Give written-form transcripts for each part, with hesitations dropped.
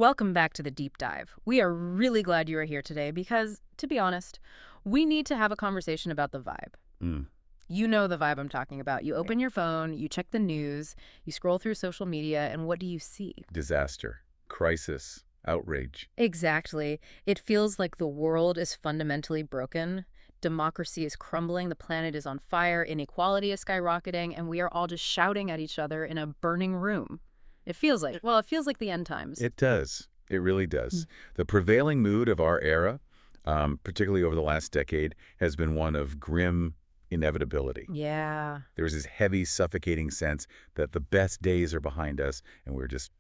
Welcome back to the deep dive. We are really glad you are here today because, to be honest, we need to have a conversation about the vibe. Mm. You know the vibe I'm talking about. You open your phone, you check the news, you scroll through social media, and what do you see? Disaster, crisis, outrage. Exactly. It feels like the world is fundamentally broken. Democracy is crumbling, the planet is on fire, inequality is skyrocketing, and we are all just shouting at each other in a burning room. It feels like the end times. It does. It really does. The prevailing mood of our era, particularly over the last decade, has been one of grim inevitability. Yeah. There's this heavy, suffocating sense that the best days are behind us, and we're just,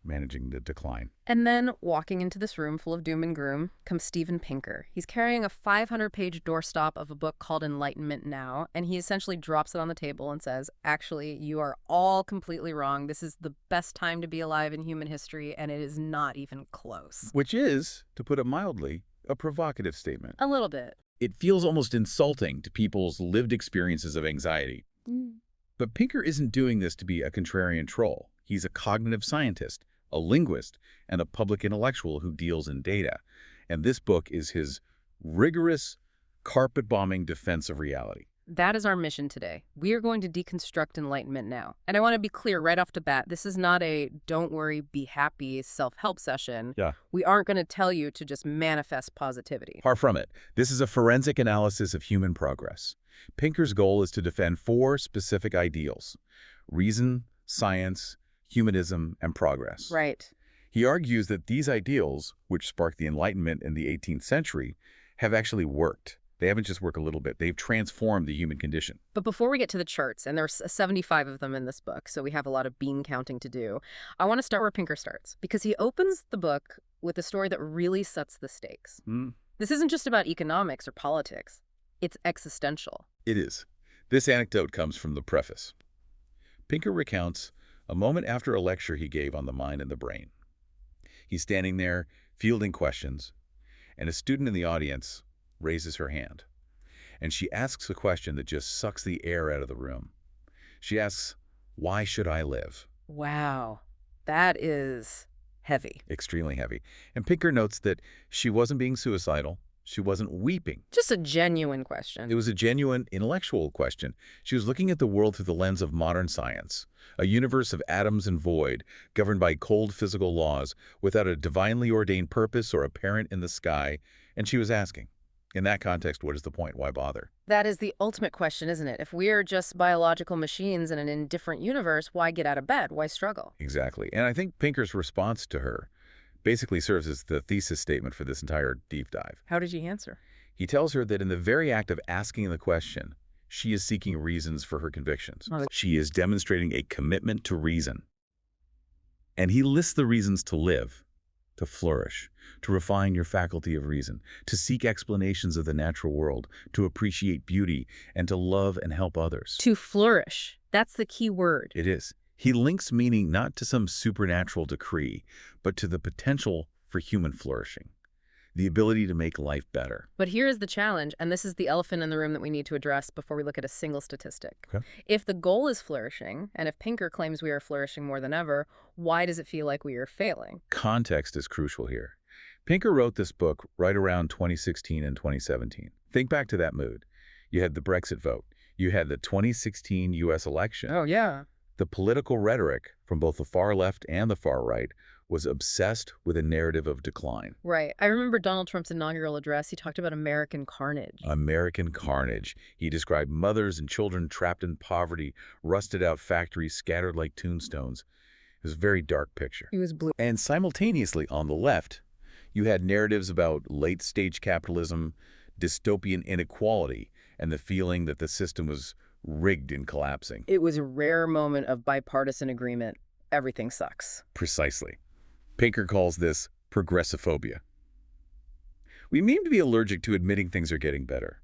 managing the decline. And then, walking into this room full of doom and gloom, comes Steven Pinker. He's carrying a 500-page doorstop of a book called Enlightenment Now, and he essentially drops it on the table and says, actually, you are all completely wrong. This is the best time to be alive in human history, and it is not even close. Which is, to put it mildly, a provocative statement. A little bit. It feels almost insulting to people's lived experiences of anxiety. But Pinker isn't doing this to be a contrarian troll. He's a cognitive scientist, a linguist, and a public intellectual who deals in data. And this book is his rigorous, carpet-bombing defense of reality. That is our mission today. We are going to deconstruct Enlightenment Now. And I want to be clear right off the bat, this is not a don't worry, be happy self-help session. Yeah. We aren't going to tell you to just manifest positivity. Far from it. This is a forensic analysis of human progress. Pinker's goal is to defend four specific ideals: reason, science, humanism, and progress. Right. He argues that these ideals, which sparked the Enlightenment in the 18th century, have actually worked. They haven't just worked a little bit. They've transformed the human condition. But before we get to the charts, and there's 75 of them in this book, so we have a lot of bean counting to do, I want to start where Pinker starts, because he opens the book with a story that really sets the stakes. This isn't just about economics or politics. It's existential. It is. This anecdote comes from the preface. Pinker recounts a moment after a lecture he gave on the mind and the brain. He's standing there, fielding questions, and a student in the audience raises her hand. And she asks a question that just sucks the air out of the room. She asks, "Why should I live?" Wow. That is heavy. Extremely heavy. And Pinker notes that she wasn't being suicidal. She wasn't weeping. Just a genuine question. It was a genuine intellectual question. She was looking at the world through the lens of modern science, a universe of atoms and void, governed by cold physical laws, without a divinely ordained purpose or a parent in the sky. And she was asking, in that context, what is the point? Why bother? That is the ultimate question, isn't it? If we are just biological machines in an indifferent universe, why get out of bed? Why struggle? Exactly. And I think Pinker's response to her basically serves as the thesis statement for this entire deep dive. How did he answer? He tells her that in the very act of asking the question, she is seeking reasons for her convictions. She is demonstrating a commitment to reason. And he lists the reasons to live, to flourish, to refine your faculty of reason, to seek explanations of the natural world, to appreciate beauty, and to love and help others. To flourish. That's the key word. It is. He links meaning not to some supernatural decree, but to the potential for human flourishing, the ability to make life better. But here is the challenge, and this is the elephant in the room that we need to address before we look at a single statistic. Okay. If the goal is flourishing, and if Pinker claims we are flourishing more than ever, why does it feel like we are failing? Context is crucial here. Pinker wrote this book right around 2016 and 2017. Think back to that mood. You had the Brexit vote. You had the 2016 U.S. election. Oh, yeah. The political rhetoric from both the far left and the far right was obsessed with a narrative of decline. Right. I remember Donald Trump's inaugural address. He talked about American carnage. American carnage. He described mothers and children trapped in poverty, rusted out factories scattered like tombstones. It was a very dark picture. He was blue. And simultaneously, on the left, you had narratives about late-stage capitalism, dystopian inequality, and the feeling that the system was rigged and collapsing. It was a rare moment of bipartisan agreement. Everything sucks. Precisely. Pinker calls this progressivophobia. We seem to be allergic to admitting things are getting better.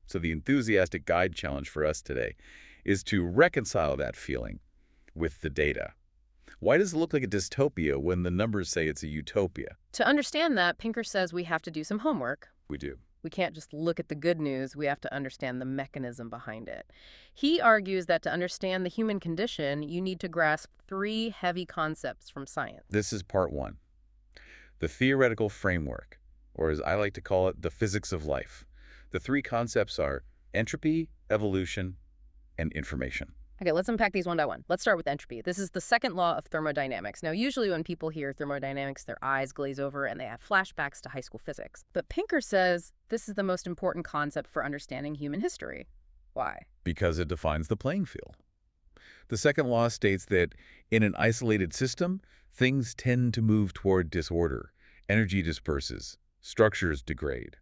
So the enthusiastic guide challenge for us today is to reconcile that feeling with the data. Why does it look like a dystopia when the numbers say it's a utopia? To understand that, Pinker says we have to do some homework. We do. We can't just look at the good news, we have to understand the mechanism behind it. He argues that to understand the human condition, you need to grasp three heavy concepts from science. This is part one, the theoretical framework, or as I like to call it, the physics of life. The three concepts are entropy, evolution, and information. Okay, let's unpack these one by one. Let's start with entropy. This is the second law of thermodynamics. Now, usually when people hear thermodynamics, their eyes glaze over and they have flashbacks to high school physics. But Pinker says this is the most important concept for understanding human history. Why? Because it defines the playing field. The second law states that in an isolated system, things tend to move toward disorder. Energy disperses, structures degrade.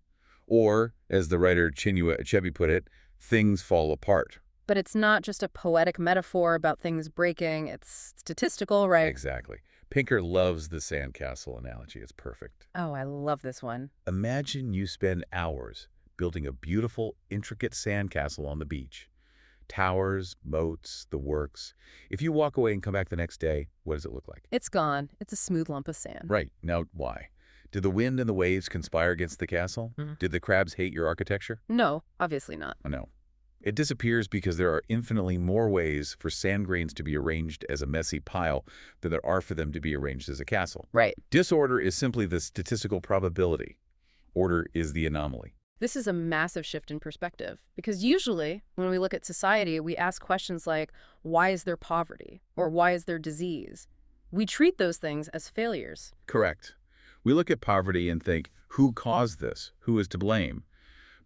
Or, as the writer Chinua Achebe put it, things fall apart. But it's not just a poetic metaphor about things breaking. It's statistical, right? Exactly. Pinker loves the sandcastle analogy. It's perfect. Oh, I love this one. Imagine you spend hours building a beautiful, intricate sandcastle on the beach. Towers, moats, the works. If you walk away and come back the next day, what does it look like? It's gone. It's a smooth lump of sand. Right. Now, why? Did the wind and the waves conspire against the castle? Did the crabs hate your architecture? No, obviously not. No. It disappears because there are infinitely more ways for sand grains to be arranged as a messy pile than there are for them to be arranged as a castle. Right. Disorder is simply the statistical probability. Order is the anomaly. This is a massive shift in perspective because usually when we look at society, we ask questions like, why is there poverty? Or why is there disease? We treat those things as failures. Correct. We look at poverty and think, who caused this? Who is to blame?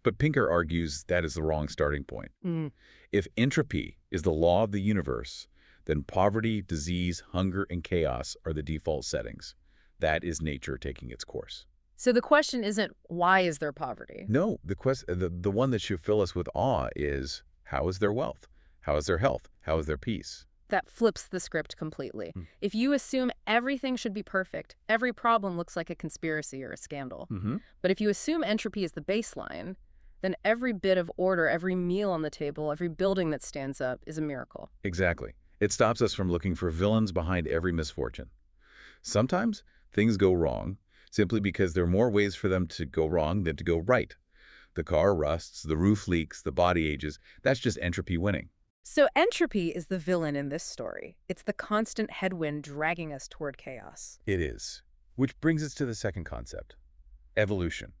But Pinker argues that is the wrong starting point. If entropy is the law of the universe, then poverty, disease, hunger, and chaos are the default settings. That is nature taking its course. So the question isn't, why is there poverty? No, the one that should fill us with awe is, how is their wealth? How is their health? How is their peace? That flips the script completely. If you assume everything should be perfect, every problem looks like a conspiracy or a scandal. But if you assume entropy is the baseline, then every bit of order, every meal on the table, every building that stands up is a miracle. Exactly. It stops us from looking for villains behind every misfortune. Sometimes things go wrong simply because there are more ways for them to go wrong than to go right. The car rusts, the roof leaks, the body ages. That's just entropy winning. So entropy is the villain in this story. It's the constant headwind dragging us toward chaos. It is. Which brings us to the second concept, evolution.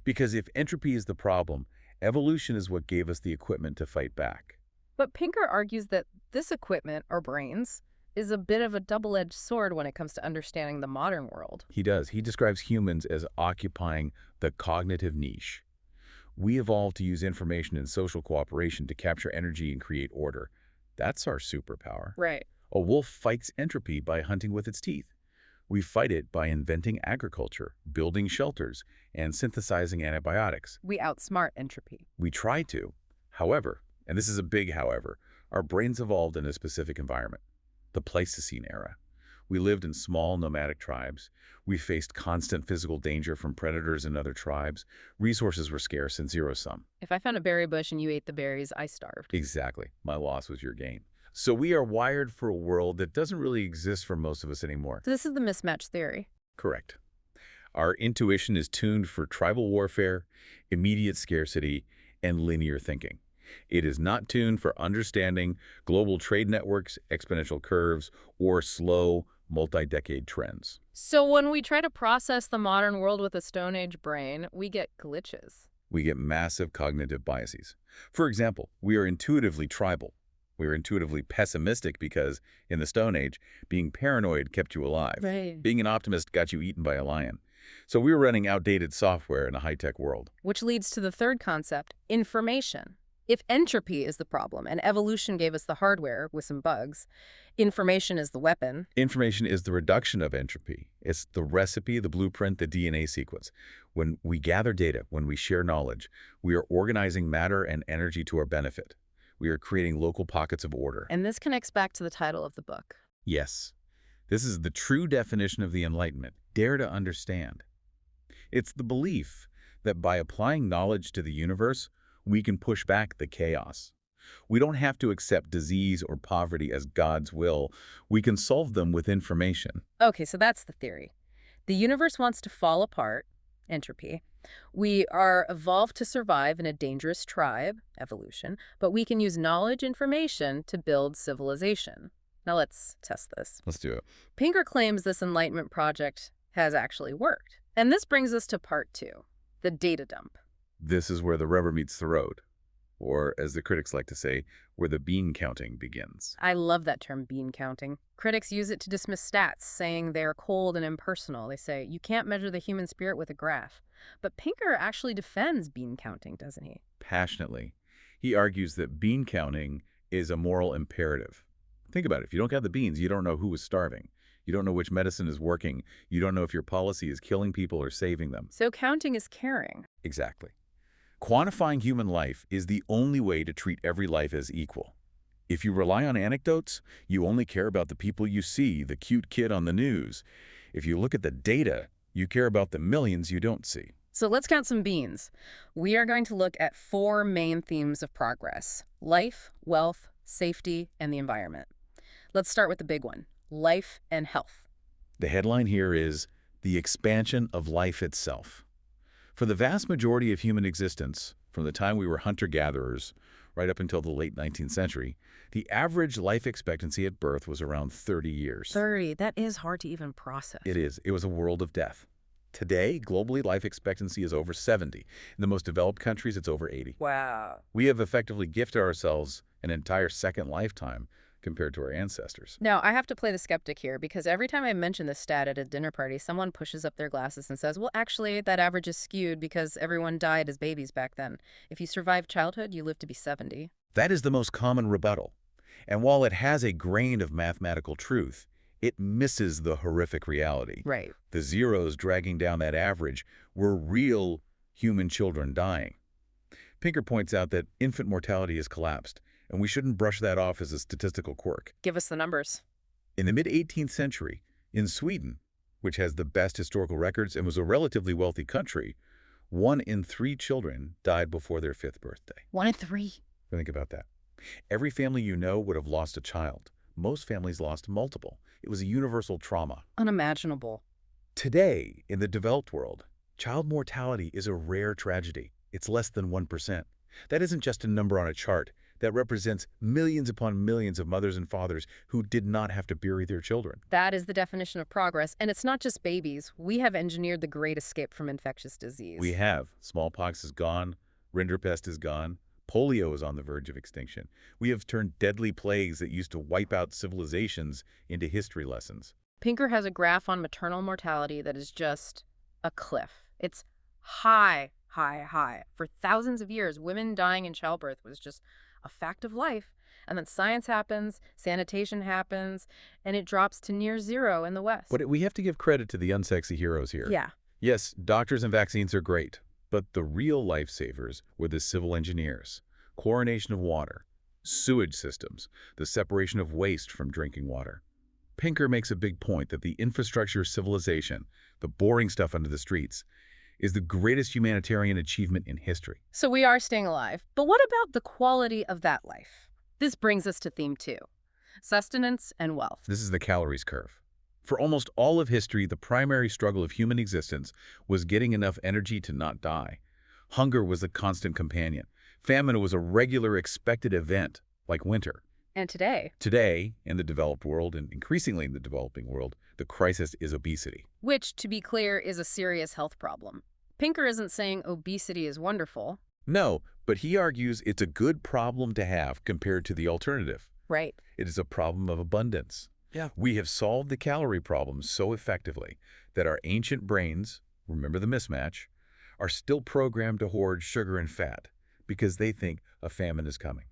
Because if entropy is the problem, evolution is what gave us the equipment to fight back. But Pinker argues that this equipment, our brains, is a bit of a double-edged sword when it comes to understanding the modern world. He does. He describes humans as occupying the cognitive niche. We evolved to use information and social cooperation to capture energy and create order. That's our superpower. Right. A wolf fights entropy by hunting with its teeth. We fight it by inventing agriculture, building shelters, and synthesizing antibiotics. We outsmart entropy. We try to. However, and this is a big however, our brains evolved in a specific environment, the Pleistocene era. We lived in small nomadic tribes. We faced constant physical danger from predators and other tribes. Resources were scarce and zero-sum. If I found a berry bush and you ate the berries, I starved. Exactly. My loss was your gain. So we are wired for a world that doesn't really exist for most of us anymore. So this is the mismatch theory. Correct. Our intuition is tuned for tribal warfare, immediate scarcity, and linear thinking. It is not tuned for understanding global trade networks, exponential curves, or slow, multi-decade trends. So when we try to process the modern world with a Stone Age brain, we get glitches. We get massive cognitive biases. For example, we are intuitively tribal. We are intuitively pessimistic because, in the Stone Age, being paranoid kept you alive. Right. Being an optimist got you eaten by a lion. So we were running outdated software in a high-tech world. Which leads to the third concept, information. If entropy is the problem and evolution gave us the hardware with some bugs, information is the weapon. Information is the reduction of entropy. It's the recipe, the blueprint, the DNA sequence. When we gather data, when we share knowledge, we are organizing matter and energy to our benefit. We are creating local pockets of order. And this connects back to the title of the book. Yes. This is the true definition of the Enlightenment. Dare to understand. It's the belief that by applying knowledge to the universe, we can push back the chaos. We don't have to accept disease or poverty as God's will. We can solve them with information. Okay, so that's the theory. The universe wants to fall apart, entropy, We are evolved to survive in a dangerous tribe, evolution, but we can use knowledge information to build civilization. Now let's test this. Let's do it. Pinker claims this Enlightenment project has actually worked. And this brings us to part two, the data dump. This is where the rubber meets the road, or as the critics like to say, where the bean counting begins. I love that term, bean counting. Critics use it to dismiss stats, saying they are cold and impersonal. They say, you can't measure the human spirit with a graph. But Pinker actually defends bean counting, doesn't he? Passionately, he argues that bean counting is a moral imperative. Think about it. If you don't count the beans, you don't know who is starving. You don't know which medicine is working. You don't know if your policy is killing people or saving them. So counting is caring. Exactly. Quantifying human life is the only way to treat every life as equal. If you rely on anecdotes, you only care about the people you see, the cute kid on the news. If you look at the data, you care about the millions you don't see. So let's count some beans. We are going to look at four main themes of progress: life, wealth, safety, and the environment. Let's start with the big one, life and health. The headline here is the expansion of life itself. For the vast majority of human existence, from the time we were hunter-gatherers right up until the late 19th century, the average life expectancy at birth was around 30 years. 30, that is hard to even process. It is. It was a world of death. Today, globally, life expectancy is over 70. In the most developed countries, it's over 80. Wow. We have effectively gifted ourselves an entire second lifetime compared to our ancestors. Now, I have to play the skeptic here because every time I mention this stat at a dinner party, someone pushes up their glasses and says, well, actually, that average is skewed because everyone died as babies back then. If you survive childhood, you live to be 70. That is the most common rebuttal. And while it has a grain of mathematical truth, it misses the horrific reality. Right. The zeros dragging down that average were real human children dying. Pinker points out that infant mortality has collapsed, and we shouldn't brush that off as a statistical quirk. Give us the numbers. In the mid-18th century, in Sweden, which has the best historical records and was a relatively wealthy country, 1 in 3 children died before their 5th birthday. 1 in 3. Think about that. Every family you know would have lost a child. Most families lost multiple. It was a universal trauma. Unimaginable. Today, in the developed world, child mortality is a rare tragedy. It's less than 1%. That isn't just a number on a chart. That represents millions upon millions of mothers and fathers who did not have to bury their children. That is the definition of progress. And it's not just babies. We have engineered the great escape from infectious disease. We have. Smallpox is gone. Rinderpest is gone. Polio is on the verge of extinction. We have turned deadly plagues that used to wipe out civilizations into history lessons. Pinker has a graph on maternal mortality that is just a cliff. It's high, high, high. For thousands of years, women dying in childbirth was just a fact of life. And then science happens, sanitation happens, and it drops to near zero in the West. But we have to give credit to the unsexy heroes here. Yeah. Yes, doctors and vaccines are great, but the real lifesavers were the civil engineers, chlorination of water, sewage systems, the separation of waste from drinking water. Pinker makes a big point that the infrastructure civilization, the boring stuff under the streets, is the greatest humanitarian achievement in history. So we are staying alive. But what about the quality of that life? This brings us to theme 2, sustenance and wealth. This is the calories curve. For almost all of history, the primary struggle of human existence was getting enough energy to not die. Hunger was a constant companion. Famine was a regular expected event, like winter. And today? Today, in the developed world, and increasingly in the developing world, the crisis is obesity. Which, to be clear, is a serious health problem. Pinker isn't saying obesity is wonderful. No, but he argues it's a good problem to have compared to the alternative. Right. It is a problem of abundance. Yeah. We have solved the calorie problem so effectively that our ancient brains, remember the mismatch, are still programmed to hoard sugar and fat because they think a famine is coming.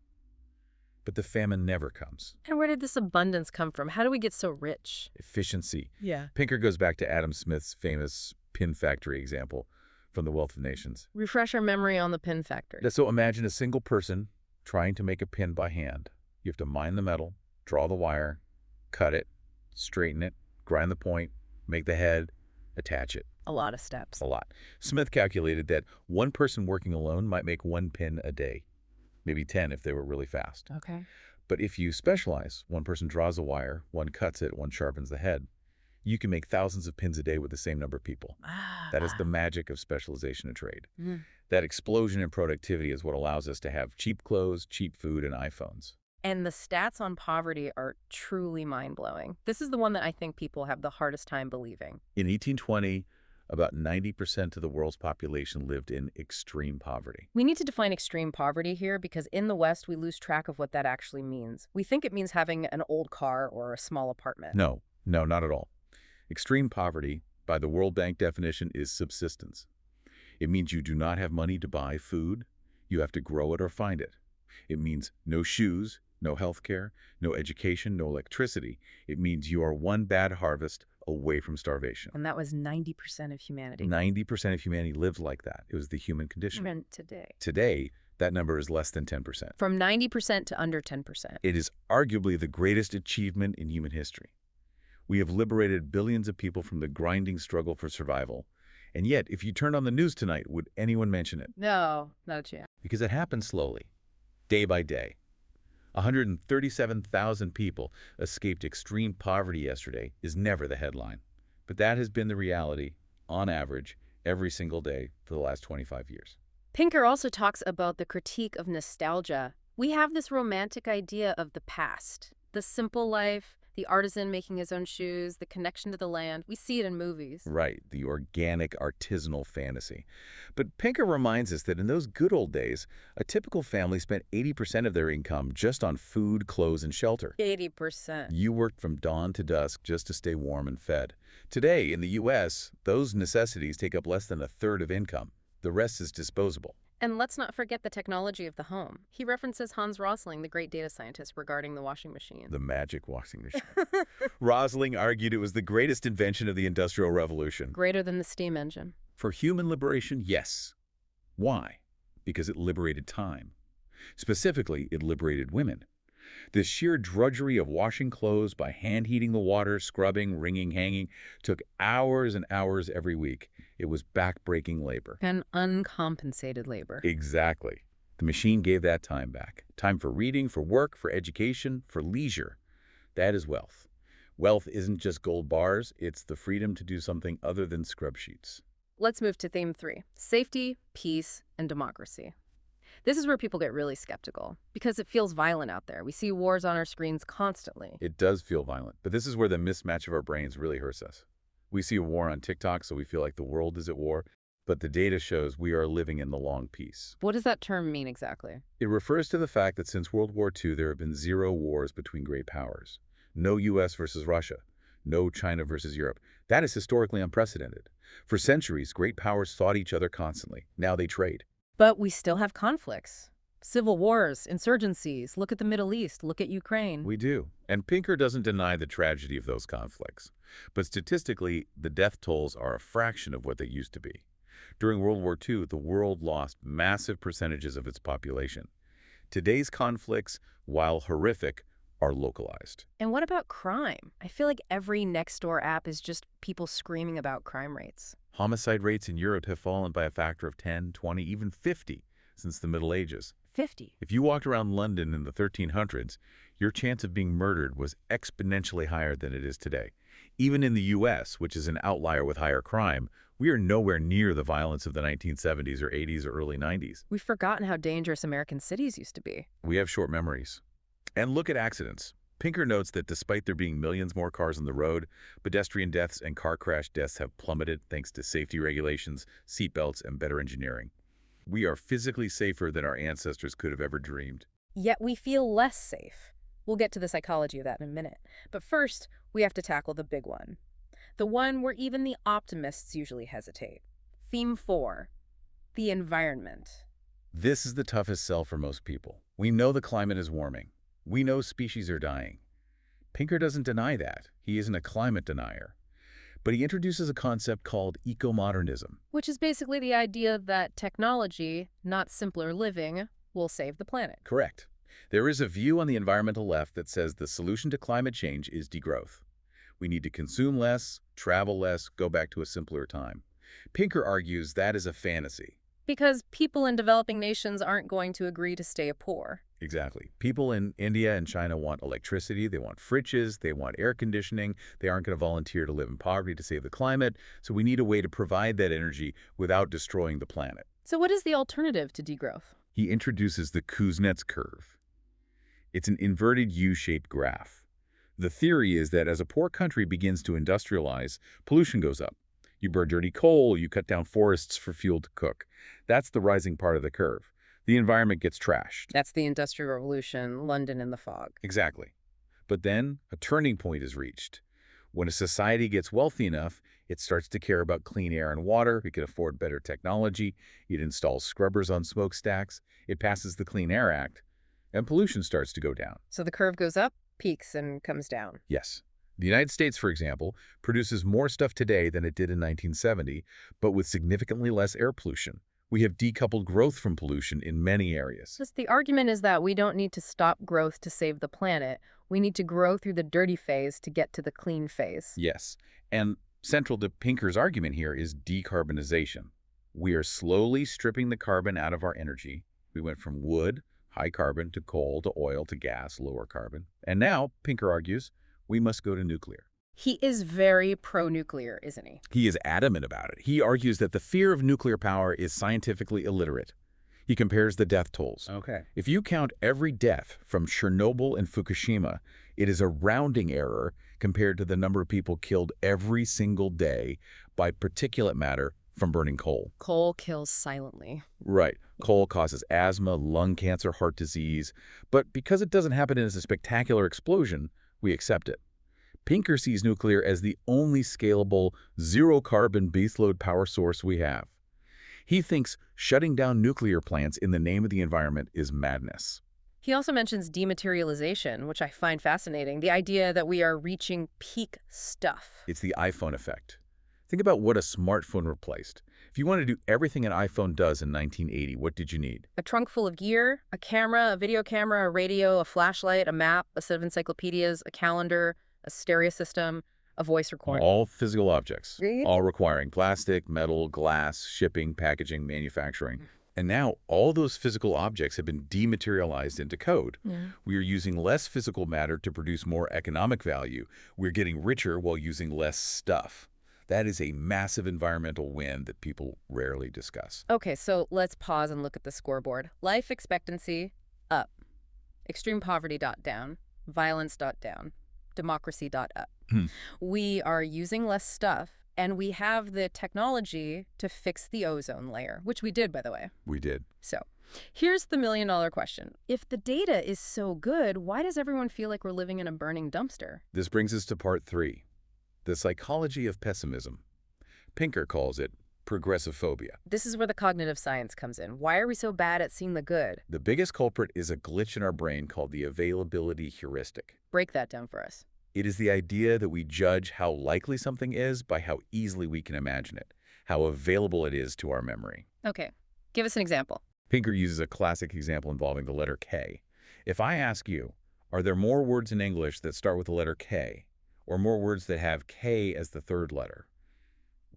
But the famine never comes. And where did this abundance come from? How do we get so rich? Efficiency. Yeah. Pinker goes back to Adam Smith's famous pin factory example from The Wealth of Nations. Refresh our memory on the pin factory. So imagine a single person trying to make a pin by hand. You have to mine the metal, draw the wire, cut it, straighten it, grind the point, make the head, attach it. A lot of steps. A lot. Smith calculated that one person working alone might make 1 pin a day. Maybe 10 if they were really fast. Okay. But if you specialize, one person draws a wire, one cuts it, one sharpens the head, You can make thousands of pins a day with the same number of people. That is the Ah. magic of specialization in trade. Mm. That explosion in productivity is what allows us to have cheap clothes, cheap food, and iPhones. And the stats on poverty are truly mind-blowing. This is the one that I think people have the hardest time believing. In 1820, about 90% of the world's population lived in extreme poverty. We need to define extreme poverty here because in the West, we lose track of what that actually means. We think it means having an old car or a small apartment. No, no, not at all. Extreme poverty, by the World Bank definition, is subsistence. It means you do not have money to buy food. You have to grow it or find it. It means no shoes, no health care, no education, no electricity. It means you are one bad harvest away from starvation. And that was 90% of humanity. 90% of humanity lived like that. It was the human condition. Even today. Today, that number is less than 10%. From 90% to under 10%. It is arguably the greatest achievement in human history. We have liberated billions of people from the grinding struggle for survival. And yet, if you turned on the news tonight, would anyone mention it? No, not a chance. Because it happens slowly, day by day. 137,000 people escaped extreme poverty yesterday is never the headline. But that has been the reality, on average, every single day for the last 25 years. Pinker also talks about the critique of nostalgia. We have this romantic idea of the past, the simple life, the artisan making his own shoes, the connection to the land. We see it in movies. Right, the organic, artisanal fantasy. But Pinker reminds us that in those good old days, a typical family spent 80% of their income just on food, clothes, and shelter. 80%. You worked from dawn to dusk just to stay warm and fed. Today, in the U.S., those necessities take up less than a third of income. The rest is disposable. And let's not forget the technology of the home. He references Hans Rosling, the great data scientist, regarding the washing machine. The magic washing machine. Rosling argued it was the greatest invention of the Industrial Revolution. Greater than the steam engine. For human liberation, yes. Why? Because it liberated time. Specifically, it liberated women. The sheer drudgery of washing clothes by hand heating the water, scrubbing, wringing, hanging, took hours and hours every week. It was back-breaking labor. And uncompensated labor. Exactly. The machine gave that time back. Time for reading, for work, for education, for leisure. That is wealth. Wealth isn't just gold bars, it's the freedom to do something other than scrub sheets. Let's move to theme 3, safety, peace, and democracy. This is where people get really skeptical, because it feels violent out there. We see wars on our screens constantly. It does feel violent, but this is where the mismatch of our brains really hurts us. We see a war on TikTok, so we feel like the world is at war, but the data shows we are living in the long peace. What does that term mean exactly? It refers to the fact that since World War II, there have been 0 wars between great powers. No U.S. versus Russia. No China versus Europe. That is historically unprecedented. For centuries, great powers fought each other constantly. Now they trade. But we still have conflicts. Civil wars, insurgencies. Look at the Middle East. Look at Ukraine. We do. And Pinker doesn't deny the tragedy of those conflicts. But statistically, the death tolls are a fraction of what they used to be. During World War II, the world lost massive percentages of its population. Today's conflicts, while horrific, are localized. And what about crime? I feel like every Nextdoor app is just people screaming about crime rates. Homicide rates in Europe have fallen by a factor of 10, 20, even 50 since the Middle Ages. 50. If you walked around London in the 1300s, your chance of being murdered was exponentially higher than it is today. Even in the U.S., which is an outlier with higher crime, we are nowhere near the violence of the 1970s or 80s or early 90s. We've forgotten how dangerous American cities used to be. We have short memories. And look at accidents. Pinker notes that despite there being millions more cars on the road, pedestrian deaths and car crash deaths have plummeted thanks to safety regulations, seatbelts, and better engineering. We are physically safer than our ancestors could have ever dreamed. Yet we feel less safe. We'll get to the psychology of that in a minute. But first, we have to tackle the big one. The one where even the optimists usually hesitate. Theme 4, the environment. This is the toughest sell for most people. We know the climate is warming. We know species are dying. Pinker doesn't deny that. He isn't a climate denier. But he introduces a concept called eco-modernism. Which is basically the idea that technology, not simpler living, will save the planet. Correct. There is a view on the environmental left that says the solution to climate change is degrowth. We need to consume less, travel less, go back to a simpler time. Pinker argues that is a fantasy. Because people in developing nations aren't going to agree to stay poor. Exactly. People in India and China want electricity, they want fridges, they want air conditioning. They aren't going to volunteer to live in poverty to save the climate, so we need a way to provide that energy without destroying the planet. So what is the alternative to degrowth? He introduces the Kuznets curve. It's an inverted U-shaped graph. The theory is that as a poor country begins to industrialize, pollution goes up. You burn dirty coal, you cut down forests for fuel to cook. That's the rising part of the curve. The environment gets trashed. That's the Industrial Revolution, London in the fog. Exactly. But then a turning point is reached. When a society gets wealthy enough, it starts to care about clean air and water, it can afford better technology, it installs scrubbers on smokestacks, it passes the Clean Air Act, and pollution starts to go down. So the curve goes up, peaks, and comes down. Yes. The United States, for example, produces more stuff today than it did in 1970, but with significantly less air pollution. We have decoupled growth from pollution in many areas. Just the argument is that we don't need to stop growth to save the planet. We need to grow through the dirty phase to get to the clean phase. Yes, and central to Pinker's argument here is decarbonization. We are slowly stripping the carbon out of our energy. We went from wood, high carbon, to coal, to oil, to gas, lower carbon. And now, Pinker argues, we must go to nuclear. He is very pro-nuclear, isn't he? He is adamant about it. He argues that the fear of nuclear power is scientifically illiterate. He compares the death tolls. Okay. If you count every death from Chernobyl and Fukushima, it is a rounding error compared to the number of people killed every single day by particulate matter from burning coal. Coal kills silently. Right. Coal causes asthma, lung cancer, heart disease. But because it doesn't happen as a spectacular explosion, we accept it. Pinker sees nuclear as the only scalable, zero-carbon baseload power source we have. He thinks shutting down nuclear plants in the name of the environment is madness. He also mentions dematerialization, which I find fascinating, the idea that we are reaching peak stuff. It's the iPhone effect. Think about what a smartphone replaced. If you want to do everything an iPhone does in 1980, what did you need? A trunk full of gear, a camera, a video camera, a radio, a flashlight, a map, a set of encyclopedias, a calendar, a stereo system, a voice recorder. All physical objects, Right. all requiring plastic, metal, glass, shipping, packaging, manufacturing. And now all those physical objects have been dematerialized into code. Yeah. We are using less physical matter to produce more economic value. We're getting richer while using less stuff. That is a massive environmental win that people rarely discuss. Okay, so let's pause and look at the scoreboard. Life expectancy, up. Extreme poverty, down. Violence, down. Democracy, up. We are using less stuff, and we have the technology to fix the ozone layer, which we did, by the way. We did. So here's the million-dollar question. If the data is so good, why does everyone feel like we're living in a burning dumpster? This brings us to part 3, the psychology of pessimism. Pinker calls it progressive phobia. This is where the cognitive science comes in. Why are we so bad at seeing the good? The biggest culprit is a glitch in our brain called the availability heuristic. Break that down for us. It is the idea that we judge how likely something is by how easily we can imagine it, how available it is to our memory. Okay, give us an example. Pinker uses a classic example involving the letter K. If I ask you, are there more words in English that start with the letter K, or more words that have K as the third letter,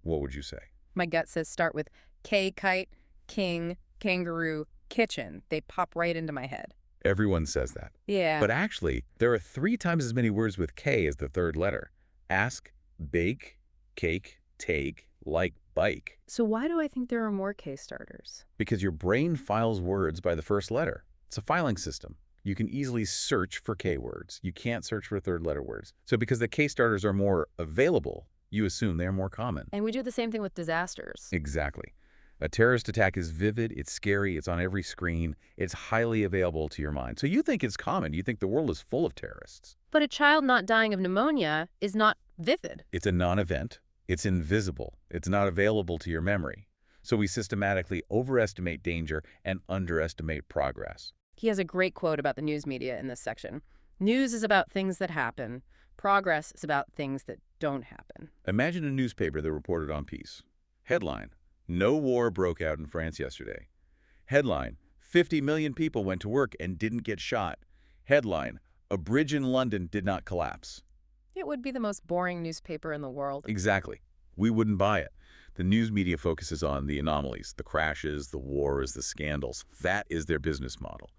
what would you say? My gut says start with K, kite, king, kangaroo, kitchen. They pop right into my head. Everyone says that. Yeah. But actually, there are 3 times as many words with K as the third letter. Ask, bake, cake, take, like, bike. So why do I think there are more K starters? Because your brain files words by the first letter. It's a filing system. You can easily search for K words. You can't search for third letter words. So because the K starters are more available, you assume they're more common. And we do the same thing with disasters. Exactly. A terrorist attack is vivid, it's scary, it's on every screen, it's highly available to your mind. So you think it's common, you think the world is full of terrorists. But a child not dying of pneumonia is not vivid. It's a non-event, it's invisible, it's not available to your memory. So we systematically overestimate danger and underestimate progress. He has a great quote about the news media in this section. News is about things that happen. Progress is about things that don't happen. Imagine a newspaper that reported on peace. Headline: No war broke out in France yesterday. Headline: 50 million people went to work and didn't get shot. Headline: A bridge in London did not collapse. It would be the most boring newspaper in the world. Exactly. We wouldn't buy it. The news media focuses on the anomalies, the crashes, the wars, the scandals. That is their business model.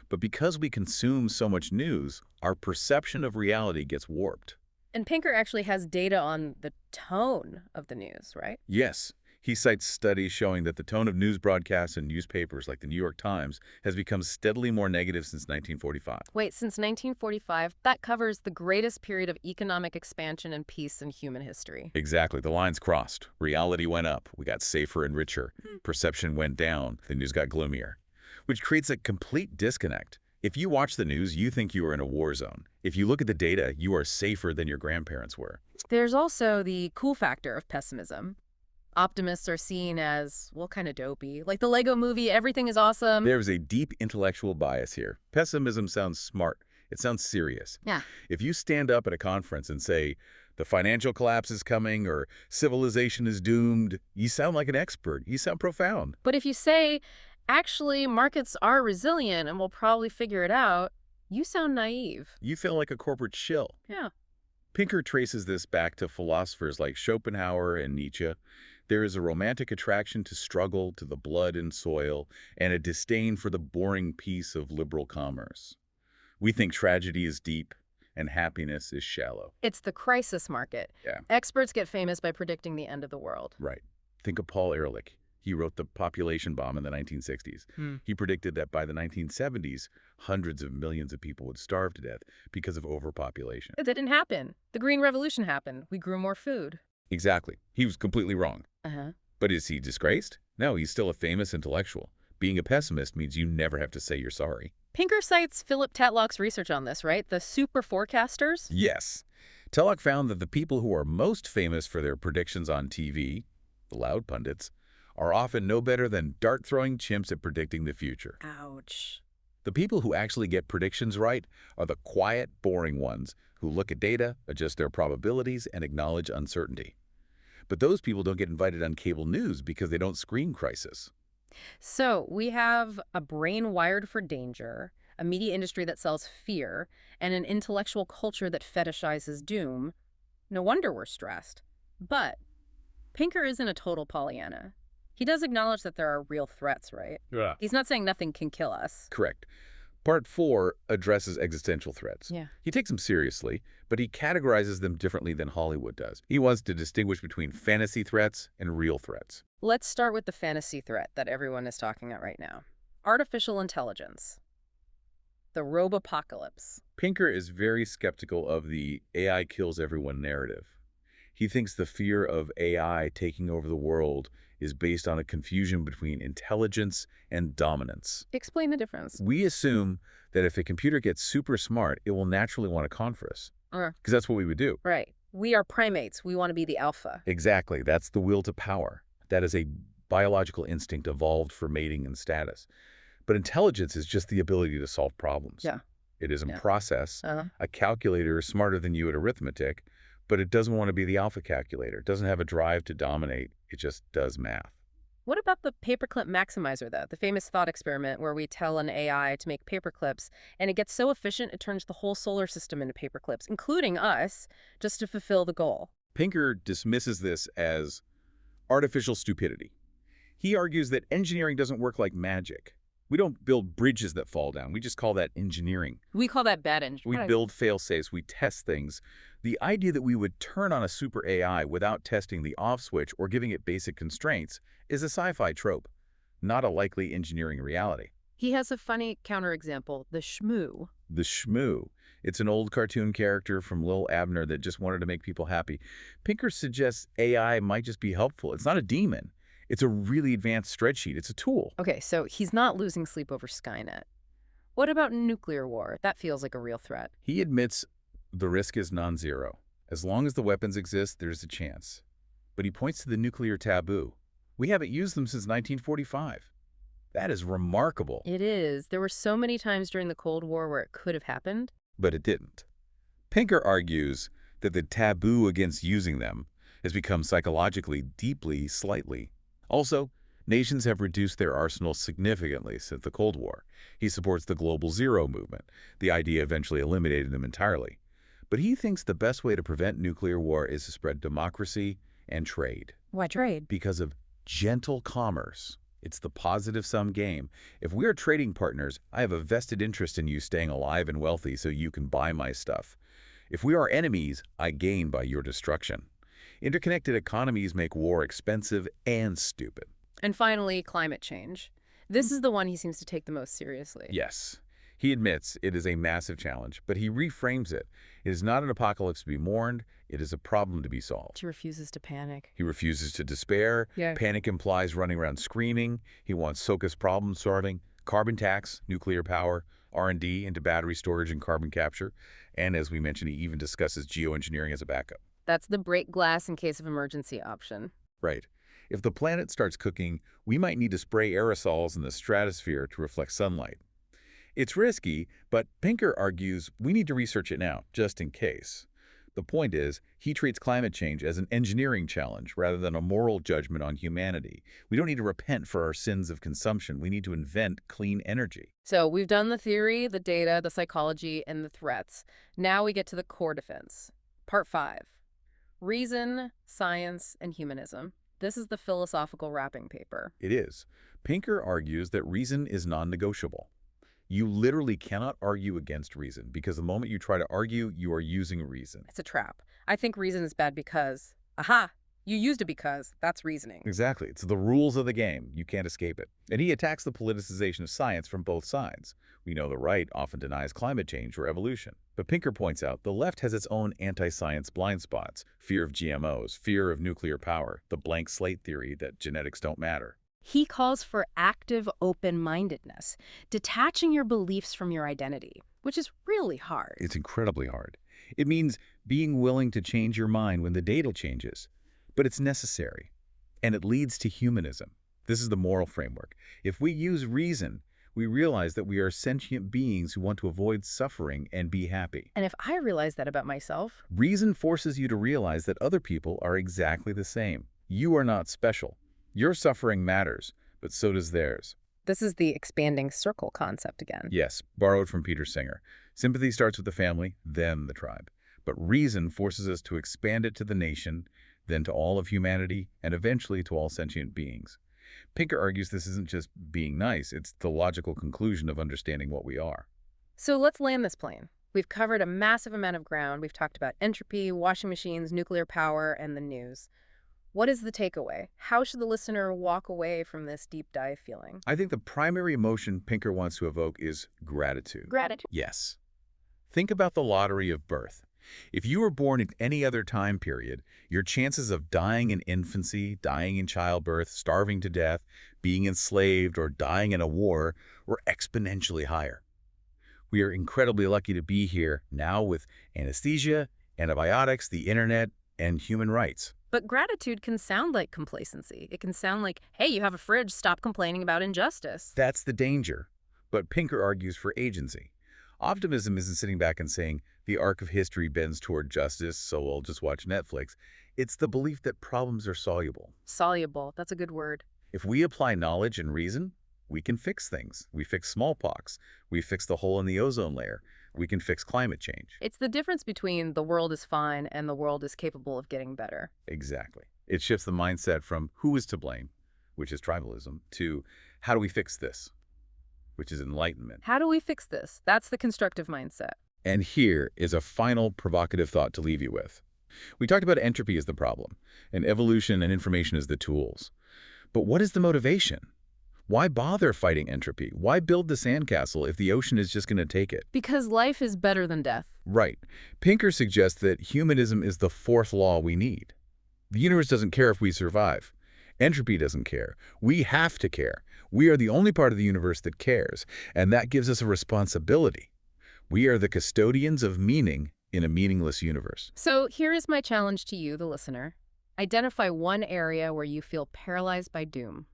But because we consume so much news, our perception of reality gets warped. And Pinker actually has data on the tone of the news, right? Yes, he cites studies showing that the tone of news broadcasts in newspapers like the New York Times has become steadily more negative since 1945. Wait, since 1945, that covers the greatest period of economic expansion and peace in human history. Exactly. The lines crossed. Reality went up. We got safer and richer. Perception went down. The news got gloomier, which creates a complete disconnect. If you watch the news, you think you are in a war zone. If you look at the data, you are safer than your grandparents were. There's also the cool factor of pessimism. Optimists are seen as, well, kind of dopey. Like the Lego movie, everything is awesome. There's a deep intellectual bias here. Pessimism sounds smart. It sounds serious. Yeah. If you stand up at a conference and say, the financial collapse is coming or civilization is doomed, you sound like an expert. You sound profound. But if you say, actually, markets are resilient and we'll probably figure it out, you sound naive. You feel like a corporate shill. Yeah. Pinker traces this back to philosophers like Schopenhauer and Nietzsche. There is a romantic attraction to struggle, to the blood and soil, and a disdain for the boring peace of liberal commerce. We think tragedy is deep and happiness is shallow. It's the crisis market. Yeah. Experts get famous by predicting the end of the world. Right. Think of Paul Ehrlich. He wrote The Population Bomb in the 1960s. He predicted that by the 1970s, hundreds of millions of people would starve to death because of overpopulation. That didn't happen. The Green Revolution happened. We grew more food. Exactly. He was completely wrong. Uh-huh. But is he disgraced? No, he's still a famous intellectual. Being a pessimist means you never have to say you're sorry. Pinker cites Philip Tatlock's research on this, right? The super forecasters? Yes. Tellock found that the people who are most famous for their predictions on TV, the loud pundits, are often no better than dart-throwing chimps at predicting the future. Ouch. The people who actually get predictions right are the quiet, boring ones who look at data, adjust their probabilities, and acknowledge uncertainty. But those people don't get invited on cable news because they don't scream crisis. So we have a brain wired for danger, a media industry that sells fear, and an intellectual culture that fetishizes doom. No wonder we're stressed. But Pinker isn't a total Pollyanna. He does acknowledge that there are real threats, right? Yeah. He's not saying nothing can kill us. Correct. Part 4 addresses existential threats. Yeah. He takes them seriously, but he categorizes them differently than Hollywood does. He wants to distinguish between fantasy threats and real threats. Let's start with the fantasy threat that everyone is talking about right now. Artificial intelligence. The robopocalypse. Pinker is very skeptical of the AI kills everyone narrative. He thinks the fear of AI taking over the world is based on a confusion between intelligence and dominance. Explain the difference. We assume that if a computer gets super smart, it will naturally want to conquer us, because that's what we would do. Right. We are primates. We want to be the alpha. Exactly. That's the will to power. That is a biological instinct evolved for mating and status. But intelligence is just the ability to solve problems. Yeah. It is a Yeah. process. A calculator is smarter than you at arithmetic, but it doesn't want to be the alpha calculator. It doesn't have a drive to dominate. It just does math. What about the paperclip maximizer, though? The famous thought experiment where we tell an AI to make paperclips, and it gets so efficient it turns the whole solar system into paperclips, including us, just to fulfill the goal. Pinker dismisses this as artificial stupidity. He argues that engineering doesn't work like magic. We don't build bridges that fall down. We just call that engineering. We call that bad engineering. We build fail-safes. We test things. The idea that we would turn on a super AI without testing the off switch or giving it basic constraints is a sci-fi trope, not a likely engineering reality. He has a funny counterexample, the shmoo. The shmoo. It's an old cartoon character from Lil Abner that just wanted to make people happy. Pinker suggests AI might just be helpful. It's not a demon. It's a really advanced spreadsheet. It's a tool. Okay, so he's not losing sleep over Skynet. What about nuclear war? That feels like a real threat. He admits the risk is non-zero. As long as the weapons exist, there's a chance. But he points to the nuclear taboo. We haven't used them since 1945. That is remarkable. It is. There were so many times during the Cold War where it could have happened. But it didn't. Pinker argues that the taboo against using them has become psychologically deeply slightly. Also, nations have reduced their arsenals significantly since the Cold War. He supports the Global Zero movement, the idea eventually eliminating them entirely. But he thinks the best way to prevent nuclear war is to spread democracy and trade. Why trade? Because of gentle commerce. It's the positive-sum game. If we are trading partners, I have a vested interest in you staying alive and wealthy so you can buy my stuff. If we are enemies, I gain by your destruction. Interconnected economies make war expensive and stupid. And finally, climate change. This is the one he seems to take the most seriously. Yes, he admits it is a massive challenge, but he reframes it. It is not an apocalypse to be mourned, it is a problem to be solved. He refuses to panic. He refuses to despair. Yeah. Panic implies running around screaming. He wants focused problem solving, carbon tax, nuclear power, R&D into battery storage and carbon capture. And as we mentioned, he even discusses geoengineering as a backup. That's the break glass in case of emergency option. Right. If the planet starts cooking, we might need to spray aerosols in the stratosphere to reflect sunlight. It's risky, but Pinker argues we need to research it now, just in case. The point is, he treats climate change as an engineering challenge rather than a moral judgment on humanity. We don't need to repent for our sins of consumption. We need to invent clean energy. So we've done the theory, the data, the psychology, and the threats. Now we get to the core defense. Part 5. Reason, science, and humanism. This is the philosophical wrapping paper. It is. Pinker argues that reason is non-negotiable. You literally cannot argue against reason because the moment you try to argue, you are using reason. It's a trap. I think reason is bad because, aha, you used it because, that's reasoning. Exactly. It's the rules of the game. You can't escape it. And he attacks the politicization of science from both sides. We know the right often denies climate change or evolution. But Pinker points out the left has its own anti-science blind spots, fear of GMOs, fear of nuclear power, the blank slate theory that genetics don't matter. He calls for active open-mindedness, detaching your beliefs from your identity, which is really hard. It's incredibly hard. It means being willing to change your mind when the data changes. But it's necessary. And it leads to humanism. This is the moral framework. If we use reason, we realize that we are sentient beings who want to avoid suffering and be happy. And if I realize that about myself, Reason forces you to realize that other people are exactly the same. You are not special. Your suffering matters, but so does theirs. this is the expanding circle concept again. Yes, borrowed from Peter Singer. Sympathy starts with the family, then the tribe. But reason forces us to expand it to the nation, then to all of humanity, and eventually to all sentient beings. Pinker argues this isn't just being nice, it's the logical conclusion of understanding what we are. So let's land this plane. We've covered a massive amount of ground. We've talked about entropy, washing machines, nuclear power, and the news. What is the takeaway? How should the listener walk away from this deep dive feeling? I think the primary emotion Pinker wants to evoke is gratitude. Gratitude. Yes. Think about the lottery of birth. If you were born in any other time period, your chances of dying in infancy, dying in childbirth, starving to death, being enslaved, or dying in a war were exponentially higher. We are incredibly lucky to be here now with anesthesia, antibiotics, the internet, and human rights. But gratitude can sound like complacency. It can sound like, hey, you have a fridge, stop complaining about injustice. That's the danger. But Pinker argues for agency. Optimism isn't sitting back and saying, the arc of history bends toward justice, so I'll just watch Netflix. It's the belief that problems are soluble. Soluble, that's a good word. If we apply knowledge and reason, we can fix things. We fix smallpox. We fix the hole in the ozone layer. We can fix climate change. It's the difference between the world is fine and the world is capable of getting better. Exactly. It shifts the mindset from who is to blame, which is tribalism, to how do we fix this, which is enlightenment. How do we fix this? That's the constructive mindset. And here is a final provocative thought to leave you with. We talked about entropy as the problem, and evolution and information as the tools. But what is the motivation? Why bother fighting entropy? Why build the sandcastle if the ocean is just going to take it? Because life is better than death. Right. Pinker suggests that humanism is the fourth law we need. The universe doesn't care if we survive. Entropy doesn't care. We have to care. We are the only part of the universe that cares, and that gives us a responsibility. We are the custodians of meaning in a meaningless universe. So here is my challenge to you, the listener. Identify one area where you feel paralyzed by doom.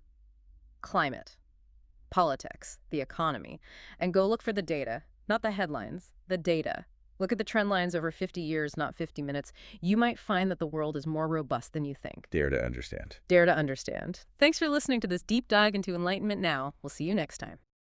Climate, politics, the economy, and go look for the data, not the headlines, the data. Look at the trend lines over 50 years, not 50 minutes. You might find that the world is more robust than you think. Dare to understand. Dare to understand. Thanks for listening to this deep dive into Enlightenment Now. We'll see you next time.